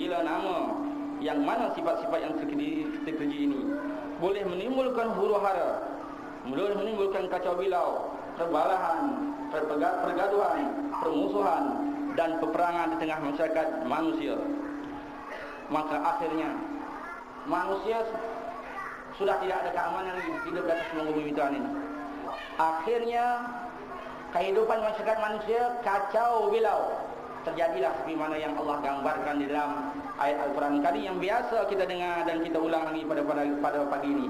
bila nama yang mana sifat-sifat yang terkeji ini boleh menimbulkan huru-hara, boleh menimbulkan kacau bilau, perbalahan, pergaduhan, permusuhan dan peperangan di tengah masyarakat manusia, maka akhirnya manusia sudah tidak ada keamanan lagi hidup di atas muka bumi Tuhan ini. Akhirnya kehidupan masyarakat manusia kacau bilau. Terjadilah seperti mana yang Allah gambarkan di dalam ayat Al-Quran tadi yang biasa kita dengar dan kita ulang lagi pada pagi ini.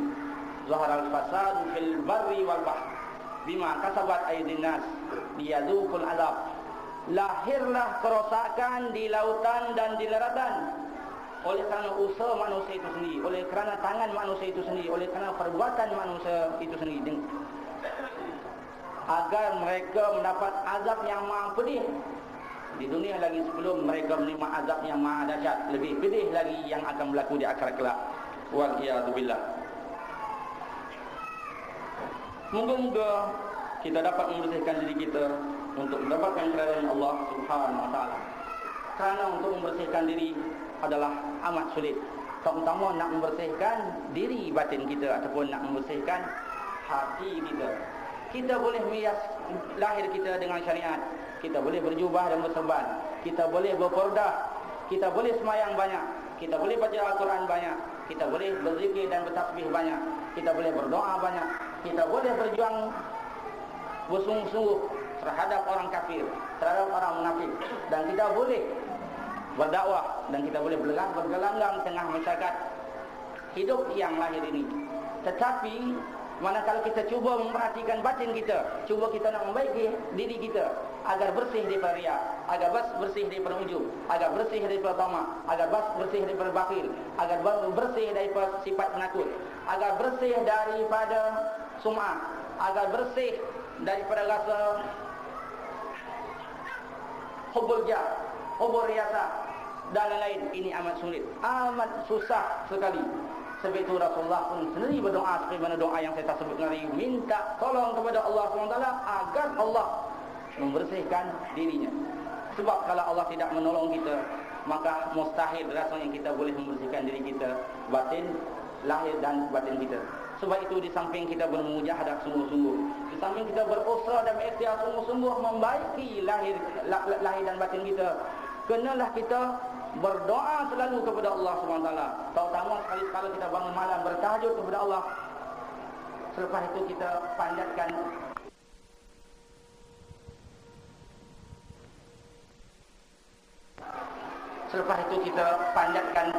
Zaharal fasadu fil barri wal bahr bima kasabat aydin nas liyadzuqul azab. Lahirlah kerosakan di lautan dan di daratan oleh kerana usaha manusia itu sendiri, oleh kerana tangan manusia itu sendiri, oleh kerana perbuatan manusia itu sendiri, agar mereka mendapat azab yang maha pedih di dunia lagi sebelum mereka menerima azab yang maha dahsyat, lebih pedih lagi yang akan berlaku di akhirat kelak. Wal iyadu billah. Moga-moga kita dapat membersihkan diri kita untuk mendapatkan keridhaan Allah Subhanahu wa taala. Kerana untuk membersihkan diri adalah amat sulit. Terutama nak membersihkan diri batin kita ataupun nak membersihkan hati kita. Kita boleh menghias lahir kita dengan syariat. Kita boleh berjubah dan berserban. Kita boleh berpordah. Kita boleh semayang banyak. Kita boleh baca Al-Quran banyak. Kita boleh berzikir dan bertasbih banyak. Kita boleh berdoa banyak. Kita boleh berjuang bersungguh-sungguh terhadap orang kafir, terhadap orang munafik. Dan kita boleh berdakwah dan kita boleh bergelanggang tengah masyarakat hidup yang lahir ini. Tetapi manakala kita cuba memperhatikan batin kita, cuba kita nak membaiki diri kita agar bersih daripada riya, agar bersih daripada ujub, agar bersih daripada tamak, agar bersih daripada bakhil, agar bersih daripada sifat penakut, agar bersih daripada sum'ah, agar bersih daripada rasa hubbul jah, hubbul riyasah dan lain-lain. Ini amat sulit, amat susah sekali. Sebab itu Rasulullah pun sendiri berdoa seperti mana doa yang saya sebut tadi, minta tolong kepada Allah SWT agar Allah membersihkan dirinya. Sebab kalau Allah tidak menolong kita, maka mustahil rasanya kita boleh membersihkan diri kita, batin, lahir dan batin kita. Sebab itu di samping kita bermujahadah sungguh-sungguh, di samping kita berusaha dan berikhtiar sungguh-sungguh membaiki lahir dan batin kita, kenalah kita berdoa selalu kepada Allah SWT. Terutama sekali-sekala kita bangun malam bertahajud kepada Allah. Selepas itu kita panjatkan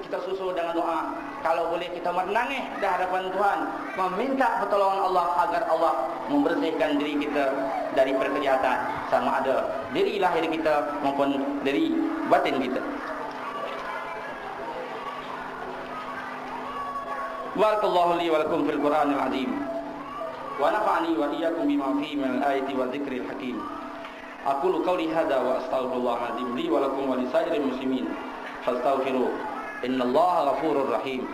kita susul dengan doa. Kalau boleh kita menangis di hadapan Tuhan, meminta pertolongan Allah agar Allah membersihkan diri kita dari kejahatan, sama ada diri lahir kita maupun diri batin kita. Barakallahu li wa lakum fil Qur'anil azim wa nafa'ani wa iyyakum bima fihi min al-ayati wa dzikril hakim. Aqulu qawli hadza wa astaghfirullahal azim li wa lakum wa lisairil muslimin fastaghfiruh innallaha ghafurur rahim.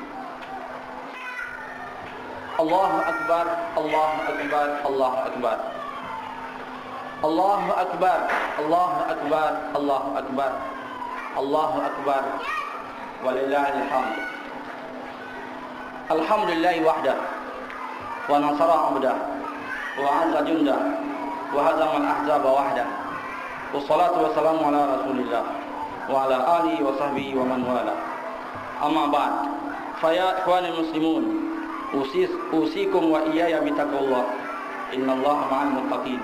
Allahu akbar, Allahu akbar, Allahu akbar. Allahu akbar, Allahu akbar, Allahu akbar. Allahu akbar walillahil hamd. Alhamdulillahi wahdah wa nasara 'abdah wa 'azza jundah wa hazama al-ahzaba wahdah. Wassalatu wassalamu ala Rasulillah wa ala alihi wa sahbihi wa man wala. Amma ba'd. Fa ya ikhwanil muslimun, usikum wa iyaya bitaqwallah. Innallaha ma'al muttaqin.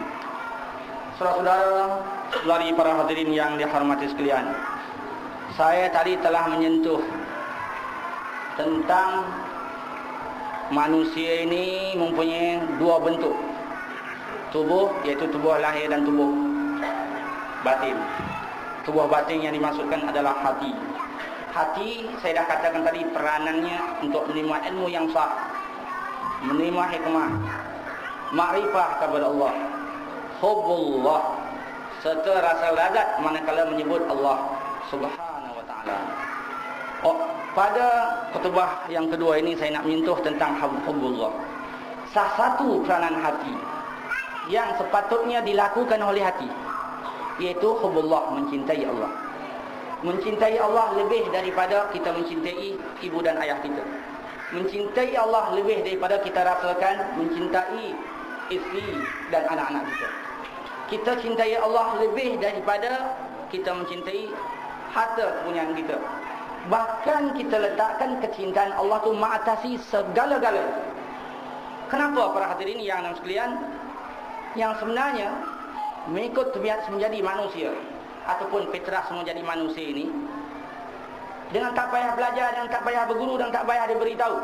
Saudara-saudara, saudari para hadirin yang dihormati sekalian, saya tadi telah menyentuh tentang manusia ini mempunyai dua bentuk tubuh, iaitu tubuh lahir dan tubuh batin. Tubuh batin yang dimaksudkan adalah hati. Hati, saya dah katakan tadi, peranannya untuk menerima ilmu yang sah, menerima hikmah, makrifah kepada Allah, hubbullah, serta rasa lazat manakala menyebut Allah Subhanahu wa taala. Pada khutbah yang kedua ini saya nak menyentuh tentang hubbullah. Salah satu peranan hati yang sepatutnya dilakukan oleh hati, iaitu hubbullah, mencintai Allah. Mencintai Allah lebih daripada kita mencintai ibu dan ayah kita. Mencintai Allah lebih daripada kita rasakan mencintai isteri dan anak-anak kita. Kita cintai Allah lebih daripada kita mencintai harta kepunyaan kita. Bahkan kita letakkan kecintaan Allah tu mengatasi segala-galanya. Kenapa para hadirin yang sekalian? Yang sebenarnya mengikut tabiat menjadi manusia ataupun fitrah menjadi manusia ini, dengan tak payah belajar, dengan tak payah berguru, dan tak payah diberitahu,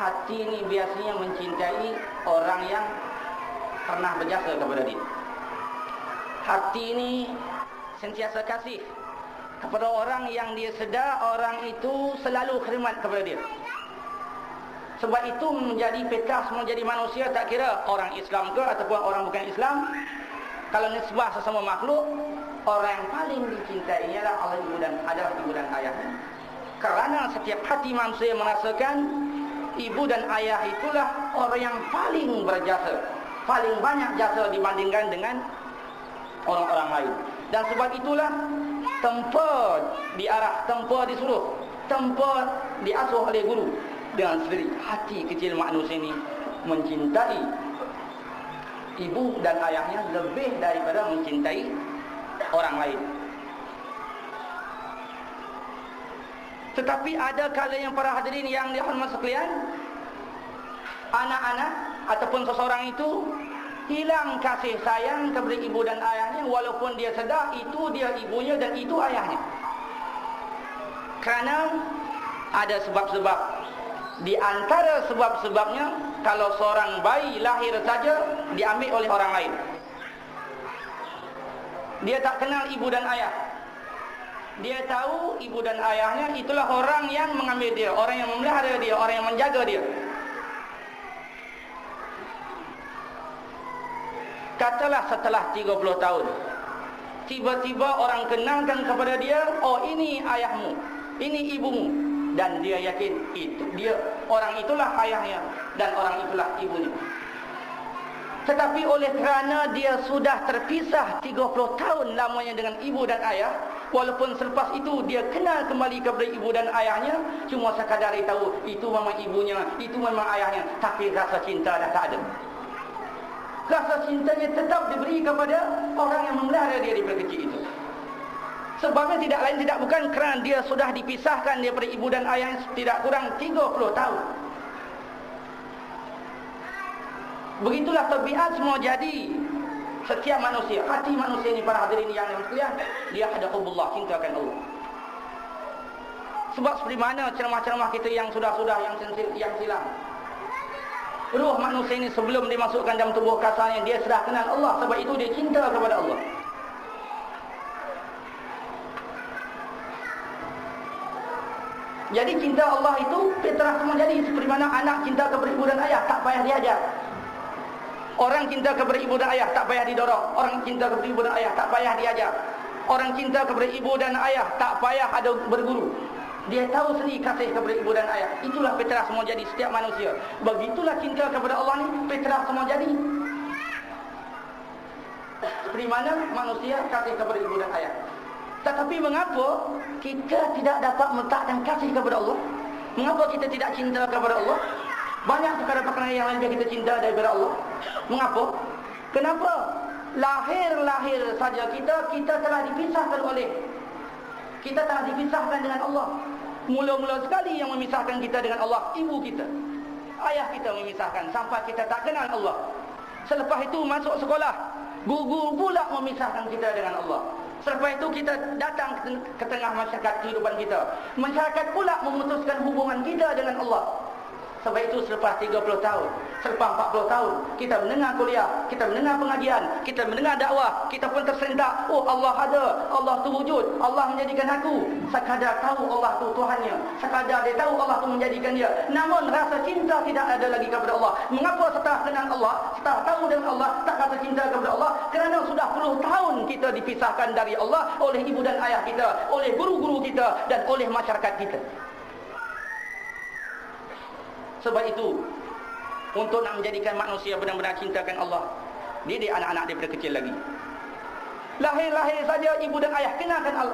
hati ini biasanya mencintai orang yang pernah berjasa kepada dia. Hati ini sentiasa kasih kepada orang yang dia sedar orang itu selalu khidmat kepada dia. Sebab itu menjadi fitrah menjadi manusia, tak kira orang Islam ke ataupun orang bukan Islam. Kalau nisbah sesama makhluk, orang yang paling dicintai ialah Allah ibu dan ayahnya. Kerana setiap hati manusia merasakan ibu dan ayah itulah orang yang paling berjasa, paling banyak jasa dibandingkan dengan orang-orang lain. Dan sebab itulah tanpa diarah, tanpa disuruh, tanpa diasuh oleh guru, dengan sendiri hati kecil manusia ini mencintai ibu dan ayahnya lebih daripada mencintai orang lain. Tetapi ada kala yang para hadirin yang dirahmati sekalian, anak-anak ataupun seseorang itu hilang kasih sayang kepada ibu dan ayahnya, walaupun dia sedar itu dia ibunya dan itu ayahnya. Kerana ada sebab-sebab. Di antara sebab-sebabnya, kalau seorang bayi lahir saja diambil oleh orang lain, dia tak kenal ibu dan ayah. Dia tahu ibu dan ayahnya itulah orang yang mengambil dia, orang yang memelihara dia, orang yang menjaga dia. Katalah setelah 30 tahun tiba-tiba orang kenalkan kepada dia, oh ini ayahmu, ini ibumu, dan dia yakin itu dia, orang itulah ayahnya dan orang itulah ibunya. Tetapi oleh kerana dia sudah terpisah 30 tahun lamanya dengan ibu dan ayah, walaupun selepas itu dia kenal kembali kepada ibu dan ayahnya, cuma sekadar dia tahu itu memang ibunya, itu memang ayahnya, tapi rasa cinta dah tak ada. Rasa cintanya tetap diberi kepada orang yang memelihara dia daripada kecil itu. Sebabnya tidak lain tidak bukan kerana dia sudah dipisahkan daripada ibu dan ayah tidak kurang 30 tahun. Begitulah tabiat semua jadi setiap manusia. Hati manusia ini para hadirin yang sekalian, dia ada hubullah, cinta akan Allah. Sebab seperti mana ceramah-ceramah kita yang sudah-sudah yang silam, ruh manusia ini sebelum dimasukkan dalam tubuh kasarnya, dia sudah kenal Allah. Sebab itu dia cinta kepada Allah. Jadi cinta Allah itu fitrah semua jadi. Seperti mana anak cinta kepada ibu dan ayah, tak payah diajar. Orang cinta kepada ibu dan ayah, tak payah didorong. Orang cinta kepada ibu dan ayah, tak payah diajar. Orang cinta kepada ibu dan ayah, tak payah ada berguru. Dia tahu sendiri kasih kepada ibu dan ayah. Itulah fitrah semua jadi setiap manusia. Begitulah cinta kepada Allah ni, fitrah semua jadi. Seperti mana manusia kasih kepada ibu dan ayah. Tetapi mengapa kita tidak dapat meletakkan kasih kepada Allah? Mengapa kita tidak cinta kepada Allah? Banyak perkara-perkara yang lain yang kita cinta daripada Allah. Mengapa? Kenapa? Lahir saja kita telah dipisahkan dengan Allah. Mula-mula sekali yang memisahkan kita dengan Allah, ibu kita, ayah kita memisahkan sampai kita tak kenal Allah. Selepas itu masuk sekolah, guru pula memisahkan kita dengan Allah. Selepas itu kita datang ke tengah masyarakat kehidupan kita, masyarakat pula memutuskan hubungan kita dengan Allah. Sebab itu selepas 30 tahun, selepas 40 tahun, kita mendengar kuliah, kita mendengar pengajian, kita mendengar dakwah, kita pun tersentak, oh Allah ada, Allah tu wujud, Allah menjadikan aku. Sekadar tahu Allah tu Tuhannya, sekadar dia tahu Allah tu menjadikan dia. Namun rasa cinta tidak ada lagi kepada Allah. Mengapa setelah kenal Allah, setelah tahu dengan Allah, tak rasa cinta kepada Allah? Kerana sudah puluh tahun kita dipisahkan dari Allah oleh ibu dan ayah kita, oleh guru-guru kita dan oleh masyarakat kita. Sebab itu, untuk nak menjadikan manusia benar-benar cintakan Allah, didik anak-anak daripada kecil lagi. Lahir-lahir saja ibu dan ayah kenakan Allah.